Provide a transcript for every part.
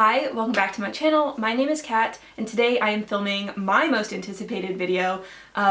Hi, welcome back to my channel. My name is Kat, and today I am filming my most anticipated video,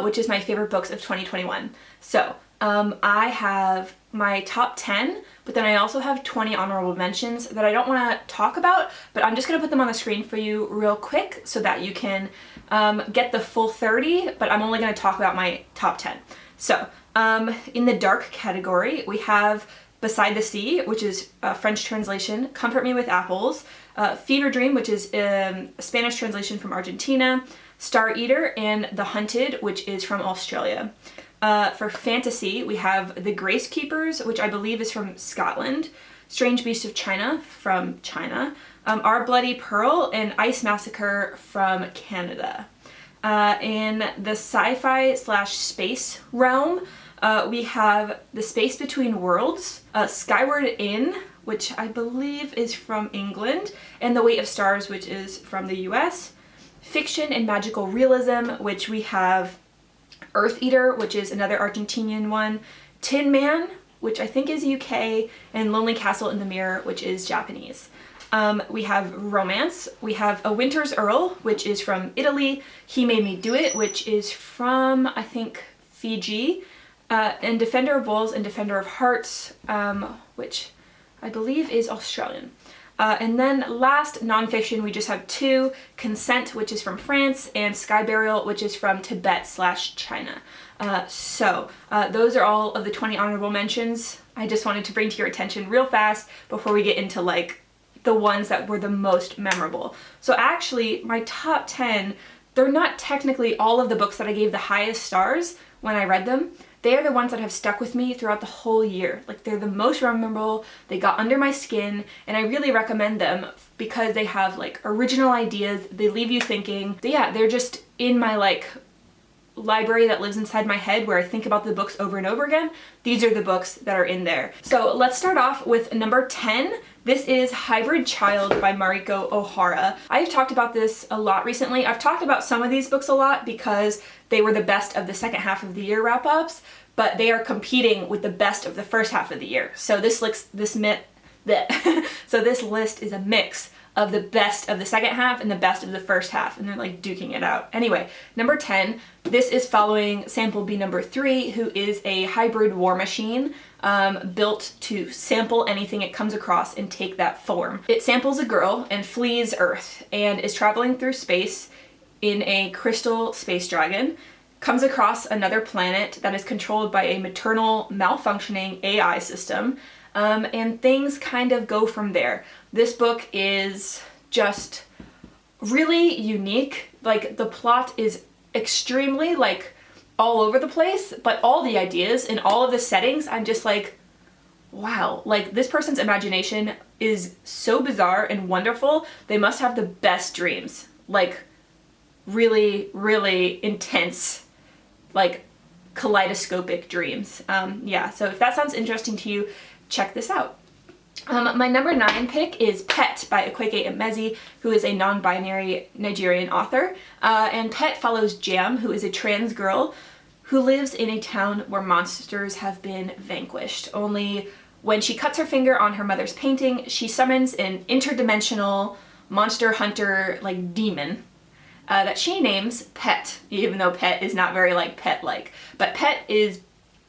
which is my favorite books of 2021. So, I have my top 10, but then I also have 20 honorable mentions that I don't want to talk about, but I'm just going to put them on the screen for you real quick so that you can get the full 30, but I'm only going to talk about my top 10. So, in the dark category, we have Beside the Sea, which is a French translation, Comfort Me with Apples, Fever Dream, which is a Spanish translation from Argentina, Star Eater, and The Hunted, which is from Australia. For fantasy, we have The Gracekeepers, which I believe is from Scotland, Strange Beasts of China from China, Our Bloody Pearl, and Ice Massacre from Canada. In the sci-fi / space realm, we have The Space Between Worlds, Skyward In, which I believe is from England, and The Weight of Stars, which is from the US. Fiction and Magical Realism, which we have Eartheater, which is another Argentinian one, Tin Man, which I think is UK, and Lonely Castle in the Mirror, which is Japanese. We have romance. We have A Winter's Earl, which is from Italy, He Made Me Do It, which is from, I think, Fiji, and Defender of Wolves and Defender of Hearts, which I believe is Australian. And then last nonfiction, we just have two, Consent, which is from France, and Sky Burial, which is from Tibet / China. Those are all of the 20 honorable mentions. I just wanted to bring to your attention real fast before we get into like the ones that were the most memorable. So actually, my top 10, they're not technically all of the books that I gave the highest stars when I read them. They are the ones that have stuck with me throughout the whole year. Like, they're the most memorable, they got under my skin, and I really recommend them because they have like original ideas, they leave you thinking. Yeah, they're just in my like library that lives inside my head where I think about the books over and over again. These are the books that are in there. So let's start off with number 10. This is Hybrid Child by Mariko Ohara. I've talked about this a lot recently. I've talked about some of these books a lot because they were the best of the second half of the year wrap-ups, but they are competing with the best of the first half of the year. So this list is a mix of the best of the second half and the best of the first half, and they're like duking it out. Anyway, number 10, this is following Sample B number 3, who is a hybrid war machine built to sample anything it comes across and take that form. It samples a girl and flees Earth and is traveling through space in a crystal space dragon, comes across another planet that is controlled by a maternal malfunctioning AI system, and things kind of go from there. This book is just really unique. Like, the plot is extremely like all over the place, but all the ideas and all of the settings, I'm just like, wow, like this person's imagination is so bizarre and wonderful. They must have the best dreams, like really, really intense, like kaleidoscopic dreams. Yeah, so if that sounds interesting to you, check this out. My number 9 pick is Pet by Akwaeke Emezi, who is a non-binary Nigerian author. And Pet follows Jam, who is a trans girl who lives in a town where monsters have been vanquished. Only when she cuts her finger on her mother's painting, she summons an interdimensional monster hunter like demon that she names Pet, even though Pet is not very like pet-like. But Pet is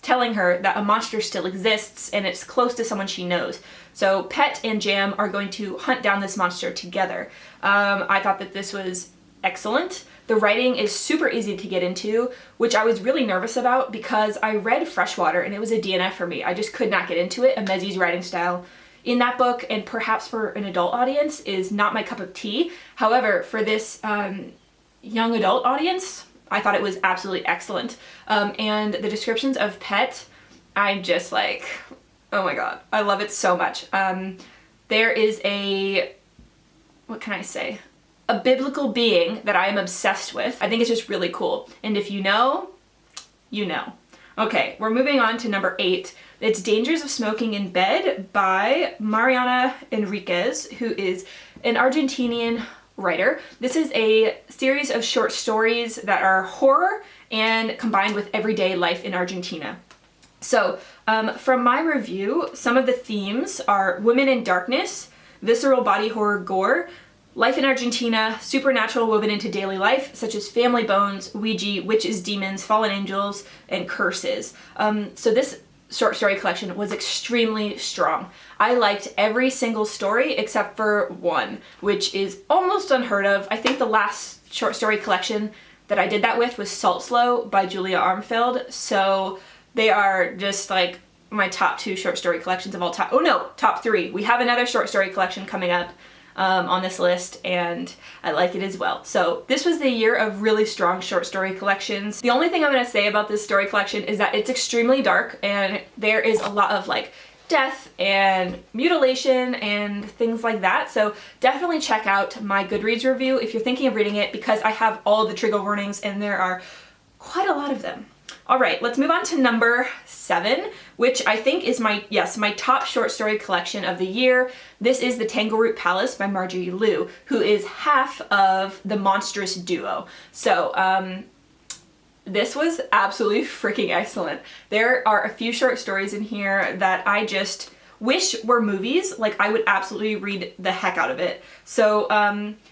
telling her that a monster still exists and it's close to someone she knows. So Pet and Jam are going to hunt down this monster together. I thought that this was excellent. The writing is super easy to get into, which I was really nervous about because I read Freshwater and it was a DNF for me. I just could not get into it. Emezi's writing style in that book, and perhaps for an adult audience, is not my cup of tea. However, for this young adult audience, I thought it was absolutely excellent. And the descriptions of Pet, I'm just like, oh my god, I love it so much. There is a, what can I say? A biblical being that I am obsessed with. I think it's just really cool. And if you know, you know. Okay, we're moving on to number 8. It's Dangers of Smoking in Bed by Mariana Enriquez, who is an Argentinian writer. This is a series of short stories that are horror and combined with everyday life in Argentina. So from my review, some of the themes are women in darkness, visceral body horror gore, life in Argentina, supernatural woven into daily life, such as family bones, Ouija, witches, demons, fallen angels, and curses. So this short story collection was extremely strong. I liked every single story except for one, which is almost unheard of. I think the last short story collection that I did that with was Salt Slow by Julia Armfield. So they are just like my top 2 short story collections of all time. Oh no, top 3. We have another short story collection coming up on this list, and I like it as well. So this was the year of really strong short story collections. The only thing I'm going to say about this story collection is that it's extremely dark, and there is a lot of like death and mutilation and things like that. So definitely check out my Goodreads review if you're thinking of reading it, because I have all the trigger warnings and there are quite a lot of them. All right, let's move on to number 7, which I think is my top short story collection of the year. This is The Tangleroot Palace by Marjorie Liu, who is half of the Monstrous duo. So this was absolutely freaking excellent. There are a few short stories in here that I just wish were movies. Like, I would absolutely read the heck out of it. So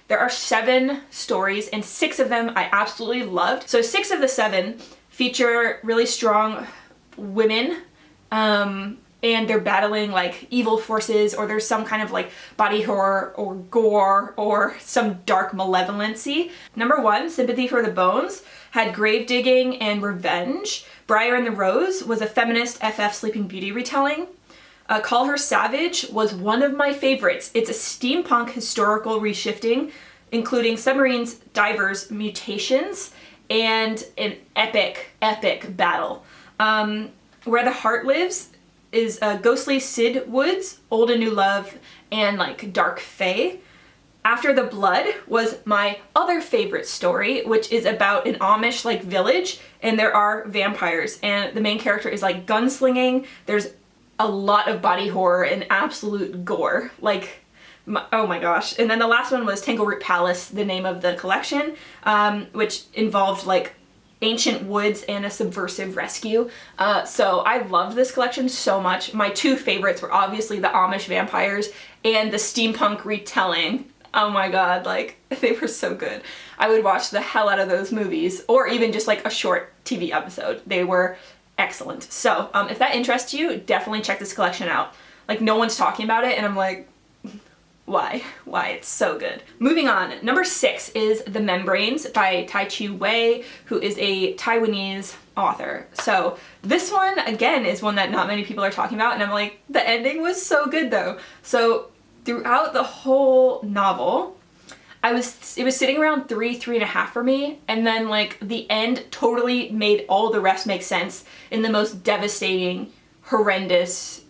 there are 7 stories, and 6 of them I absolutely loved. So 6 of the 7 feature really strong women, and they're battling like evil forces, or there's some kind of like body horror or gore or some dark malevolency. Number 1, Sympathy for the Bones, had grave digging and revenge. Briar and the Rose was a feminist FF Sleeping Beauty retelling. Call Her Savage was one of my favorites. It's a steampunk historical reshifting, including submarines, divers, mutations, and an epic battle. Where the Heart Lives is Ghostly Sid Woods, Old and New Love, and like Dark Fae. After the Blood was my other favorite story, which is about an Amish like village, and there are vampires, and the main character is like gunslinging. There's a lot of body horror and absolute gore. Like, oh my gosh. And then the last one was Tangleroot Palace, the name of the collection, which involved like ancient woods and a subversive rescue. So I loved this collection so much. My 2 favorites were obviously the Amish vampires and the steampunk retelling. Oh my god, like, they were so good. I would watch the hell out of those movies, or even just like a short TV episode. They were excellent. So if that interests you, definitely check this collection out. Like, no one's talking about it, and I'm like, why? It's so good. Moving on, number 6 is The Membranes by Ta-Wei, who is a Taiwanese author. So this one, again, is one that not many people are talking about, and I'm like, the ending was so good though. So throughout the whole novel, it was sitting around 3.5 for me, and then like the end totally made all the rest make sense in the most devastating, horrendous,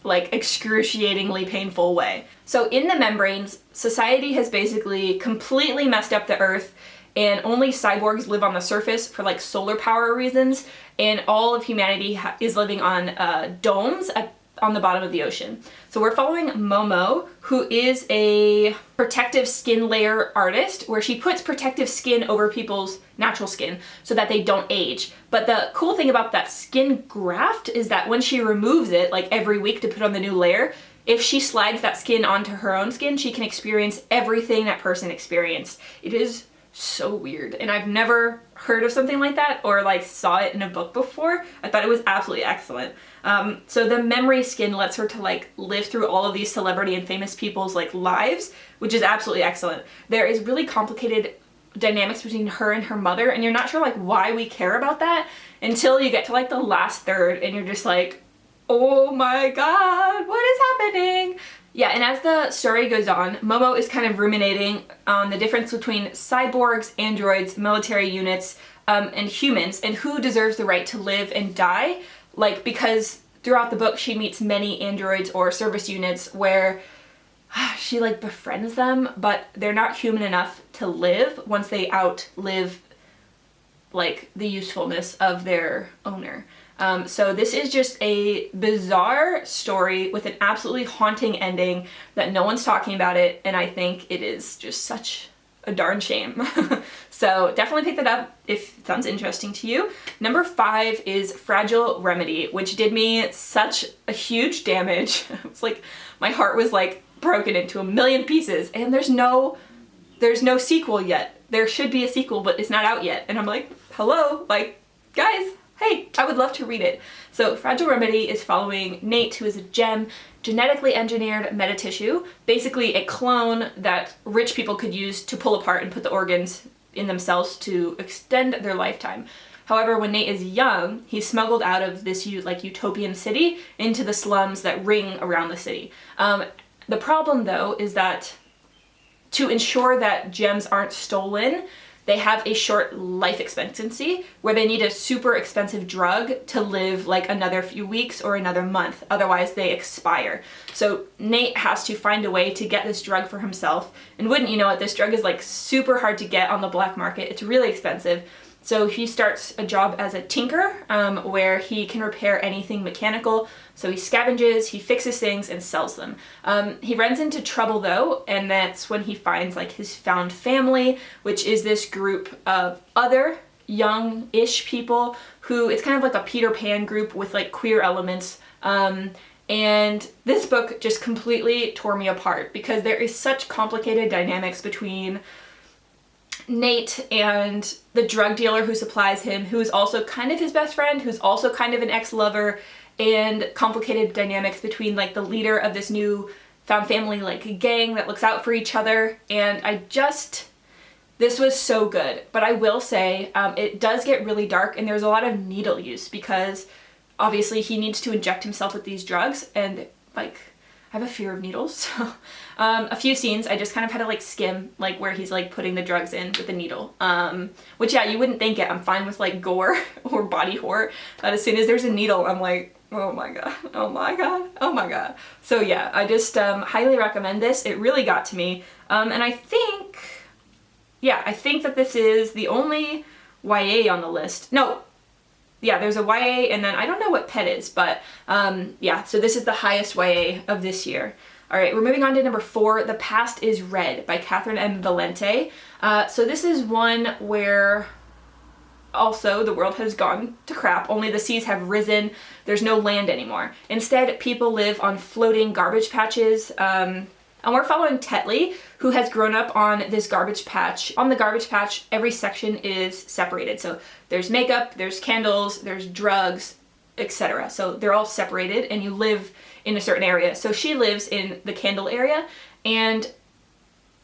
like excruciatingly painful way. So in The Membranes, society has basically completely messed up the Earth, and only cyborgs live on the surface for like solar power reasons, and all of humanity is living on domes on the bottom of the ocean. So we're following Momo, who is a protective skin layer artist, where she puts protective skin over people's natural skin so that they don't age. But the cool thing about that skin graft is that when she removes it, like every week to put on the new layer, if she slides that skin onto her own skin, she can experience everything that person experienced. It is so weird, and I've never heard of something like that or like saw it in a book before. I thought it was absolutely excellent. So the memory skin lets her to like live through all of these celebrity and famous people's like lives, which is absolutely excellent. There is really complicated dynamics between her and her mother, and you're not sure like why we care about that until you get to like the last third, and you're just like, oh my god, what is happening? Yeah, and as the story goes on, Momo is kind of ruminating on the difference between cyborgs, androids, military units, and humans, and who deserves the right to live and die. Like, because throughout the book she meets many androids or service units where she like befriends them, but they're not human enough to live once they outlive like the usefulness of their owner. So this is just a bizarre story with an absolutely haunting ending that no one's talking about it, and I think it is just such a darn shame. So definitely pick that up if it sounds interesting to you. Number 5 is Fragile Remedy, which did me such a huge damage. It's like my heart was like broken into a million pieces, and there's no sequel yet. There should be a sequel, but it's not out yet. And I'm like, hello, like, guys, hey, I would love to read it. So Fragile Remedy is following Nate, who is a gem, genetically engineered metatissue, basically a clone that rich people could use to pull apart and put the organs in themselves to extend their lifetime. However, when Nate is young, he's smuggled out of this like utopian city into the slums that ring around the city. The problem though is that to ensure that gems aren't stolen, they have a short life expectancy where they need a super expensive drug to live like another few weeks or another month. Otherwise they expire. So Nate has to find a way to get this drug for himself. And wouldn't you know it, this drug is like super hard to get on the black market. It's really expensive. So he starts a job as a tinker, where he can repair anything mechanical. So he scavenges, he fixes things, and sells them. He runs into trouble though, and that's when he finds like his found family, which is this group of other young-ish people who, it's kind of like a Peter Pan group with like queer elements. And this book just completely tore me apart because there is such complicated dynamics between Nate and the drug dealer who supplies him, who is also kind of his best friend, who's also kind of an ex-lover, and complicated dynamics between like the leader of this new found family like gang that looks out for each other. And this was so good. But I will say it does get really dark, and there's a lot of needle use because obviously he needs to inject himself with these drugs, and like I have a fear of needles, so a few scenes I just kind of had to like skim like where he's like putting the drugs in with the needle, which yeah, you wouldn't think it. I'm fine with like gore or body horror, but as soon as there's a needle I'm like, oh my god, oh my god, oh my god. So yeah, I just highly recommend this. It really got to me, and I think that this is the only YA on the list. No, yeah, there's a YA, and then I don't know what Pet is, but yeah, so this is the highest YA of this year. All right, we're moving on to number 4, The Past is Red by Catherynne and Valente. So this is one where also the world has gone to crap, only the seas have risen, there's no land anymore. Instead, people live on floating garbage patches, and we're following Tetley, who has grown up on this garbage patch. On the garbage patch, every section is separated. So there's makeup, there's candles, there's drugs, etc. So they're all separated, and you live in a certain area. So she lives in the candle area, and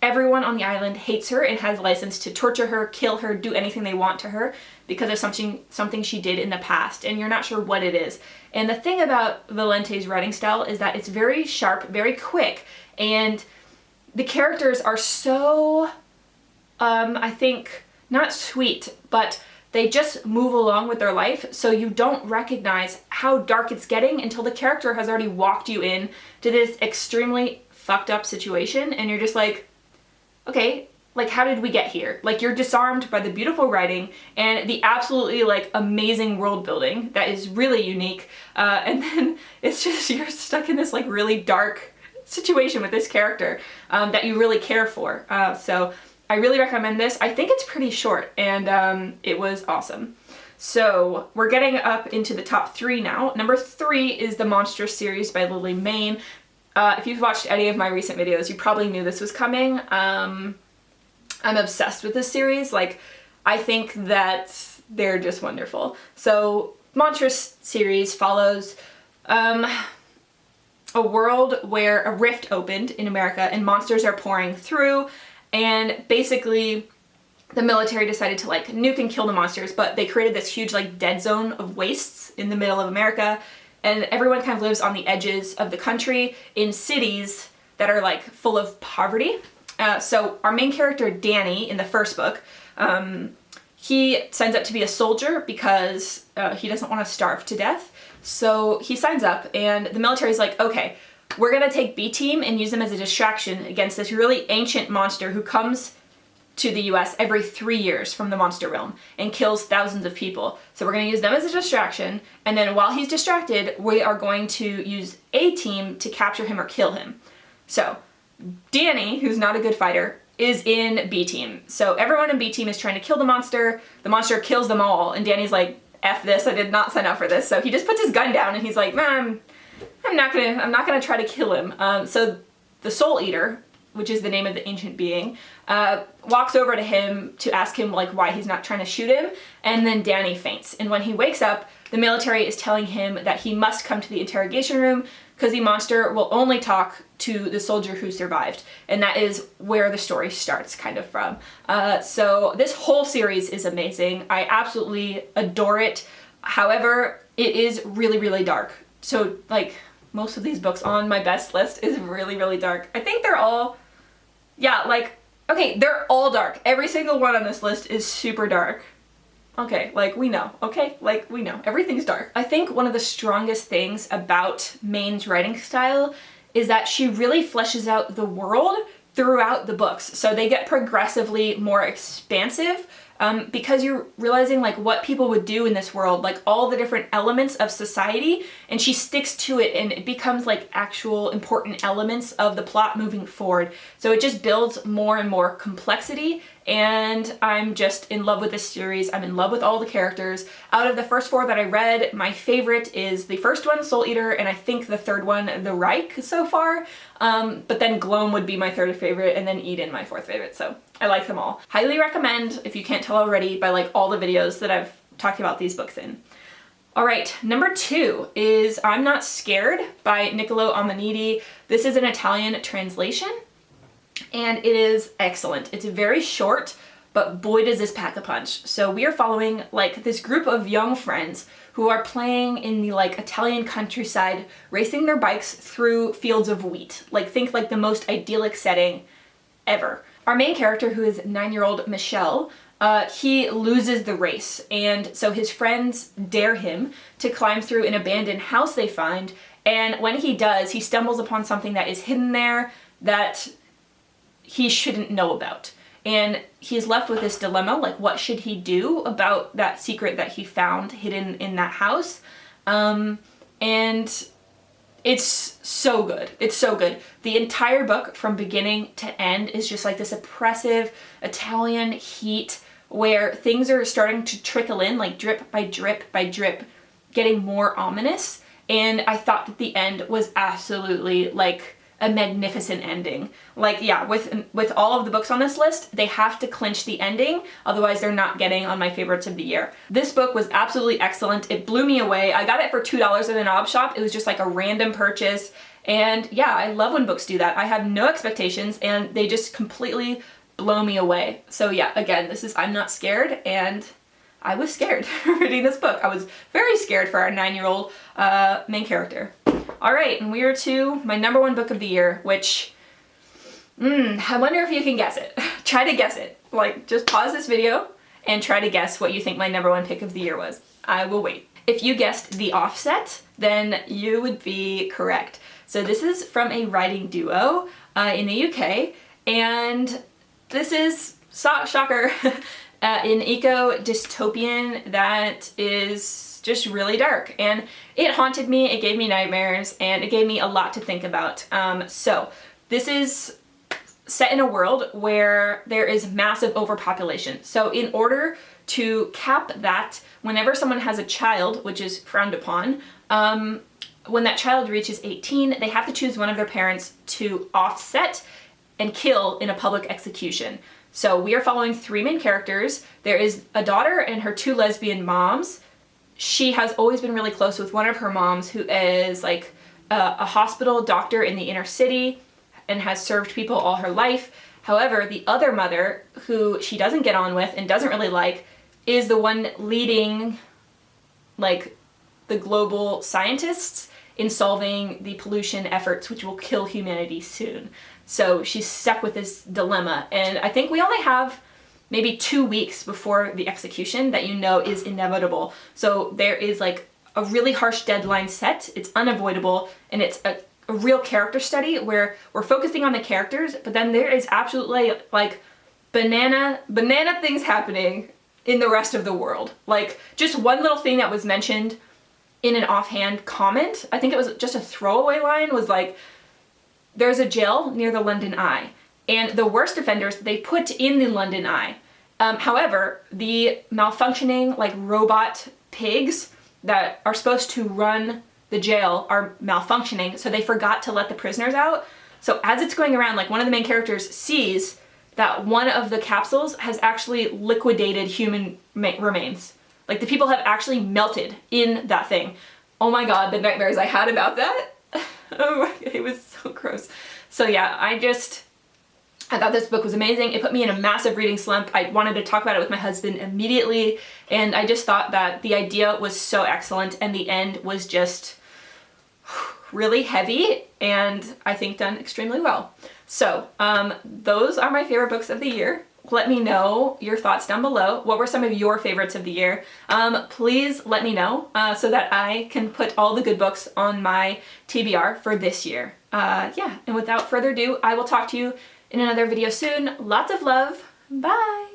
everyone on the island hates her and has license to torture her, kill her, do anything they want to her because of something she did in the past, and you're not sure what it is. And the thing about Valente's writing style is that it's very sharp, very quick, and the characters are so, I think, not sweet, but they just move along with their life, so you don't recognize how dark it's getting until the character has already walked you in to this extremely fucked up situation, and you're just like, okay, like how did we get here? Like you're disarmed by the beautiful writing and the absolutely like amazing world building that is really unique, and then it's just, you're stuck in this like really dark situation with this character that you really care for. So I really recommend this. I think it's pretty short, and it was awesome. So we're getting up into the top 3 now. Number 3 is the Monstrous series by Lily Mayne. If you've watched any of my recent videos, you probably knew this was coming. I'm obsessed with this series. Like, I think that they're just wonderful. So Monstrous series follows a world where a rift opened in America and monsters are pouring through, and basically the military decided to like nuke and kill the monsters, but they created this huge like dead zone of wastes in the middle of America, and everyone kind of lives on the edges of the country in cities that are like full of poverty. So our main character Danny in the first book, he signs up to be a soldier because he doesn't want to starve to death. So he signs up, and the military's like, okay, we're gonna take B team and use them as a distraction against this really ancient monster who comes to the US every 3 years from the monster realm and kills thousands of people. So we're gonna use them as a distraction, and then while he's distracted, we are going to use A team to capture him or kill him. So Danny, who's not a good fighter, is in B team. So everyone in B team is trying to kill the monster kills them all, and Danny's like, F this, I did not sign up for this. So he just puts his gun down and he's like, I'm not gonna try to kill him. So the Soul Eater, which is the name of the ancient being, walks over to him to ask him like why he's not trying to shoot him, and then Danny faints. And when he wakes up, the military is telling him that he must come to the interrogation room because the monster will only talk to the soldier who survived. And that is where the story starts kind of from. So this whole series is amazing. I absolutely adore it. However, it is really, really dark. So like most of these books on my best list is really, really dark. I think they're all, yeah, like, okay, they're all dark. Every single one on this list is super dark. Okay, like we know, okay? Like we know, everything's dark. I think one of the strongest things about Maine's writing style is that she really fleshes out the world throughout the books. So they get progressively more expansive because you're realizing like what people would do in this world, like all the different elements of society, and she sticks to it and it becomes like actual important elements of the plot moving forward. So it just builds more and more complexity, and I'm just in love with this series. I'm in love with all the characters. Out of the first 4 that I read, my favorite is the first one, Soul Eater, and I think the third one, the Reich, so far. But then Gloam would be my 3rd favorite, and then Eden my 4th favorite, so I like them all. Highly recommend, if you can't tell already by like all the videos that I've talked about these books in. All right, number 2 is I'm Not Scared by Niccolo Amaniti. This is an Italian translation, and it is excellent. It's very short, but boy does this pack a punch. So we are following like this group of young friends who are playing in the like Italian countryside, racing their bikes through fields of wheat. Like think like the most idyllic setting ever. Our main character, who is 9-year-old Michelle, he loses the race, and so his friends dare him to climb through an abandoned house they find, and when he does, he stumbles upon something that is hidden there that he shouldn't know about. And he's left with this dilemma, like what should he do about that secret that he found hidden in that house? And it's so good. It's so good. The entire book from beginning to end is just like this oppressive Italian heat where things are starting to trickle in, like drip by drip by drip, getting more ominous. And I thought that the end was absolutely like a magnificent ending. Like, yeah, with all of the books on this list, they have to clinch the ending, otherwise they're not getting on my favorites of the year. This book was absolutely excellent. It blew me away. I got it for $2 in an op shop. It was just like a random purchase. And yeah, I love when books do that. I have no expectations and they just completely blow me away. So yeah, again, this is I'm Not Scared, and I was scared reading this book. I was very scared for our 9-year-old main character. All right, and we are to my number 1 book of the year, which, I wonder if you can guess it. Try to guess it. Like, just pause this video and try to guess what you think my number 1 pick of the year was. I will wait. If you guessed The Offset, then you would be correct. So this is from a writing duo in the UK, and this is, shocker, an eco-dystopian that is just really dark, and it haunted me, it gave me nightmares, and it gave me a lot to think about. So this is set in a world where there is massive overpopulation. So in order to cap that, whenever someone has a child, which is frowned upon, when that child reaches 18, they have to choose one of their parents to offset and kill in a public execution. So we are following 3 main characters. There is a daughter and her 2 lesbian moms. She has always been really close with one of her moms, who is like a hospital doctor in the inner city and has served people all her life. However, the other mother, who she doesn't get on with and doesn't really like, is the one leading like the global scientists in solving the pollution efforts which will kill humanity soon. So she's stuck with this dilemma, and I think we only have maybe 2 weeks before the execution that you know is inevitable. So there is like a really harsh deadline set, it's unavoidable, and it's a real character study where we're focusing on the characters, but then there is absolutely like banana things happening in the rest of the world. Like just one little thing that was mentioned in an offhand comment, I think it was just a throwaway line, was like, there's a jail near the London Eye, and the worst offenders they put in the London Eye. However, the malfunctioning like robot pigs that are supposed to run the jail are malfunctioning, so they forgot to let the prisoners out. So as it's going around, like one of the main characters sees that one of the capsules has actually liquidated human remains. Like the people have actually melted in that thing. Oh my god, the nightmares I had about that. Oh, it was so gross. So yeah, I thought this book was amazing. It put me in a massive reading slump. I wanted to talk about it with my husband immediately, and I just thought that the idea was so excellent and the end was just really heavy and I think done extremely well. So those are my favorite books of the year. Let me know your thoughts down below. What were some of your favorites of the year? Please let me know so that I can put all the good books on my TBR for this year. Yeah, and without further ado, I will talk to you in another video soon. Lots of love. Bye!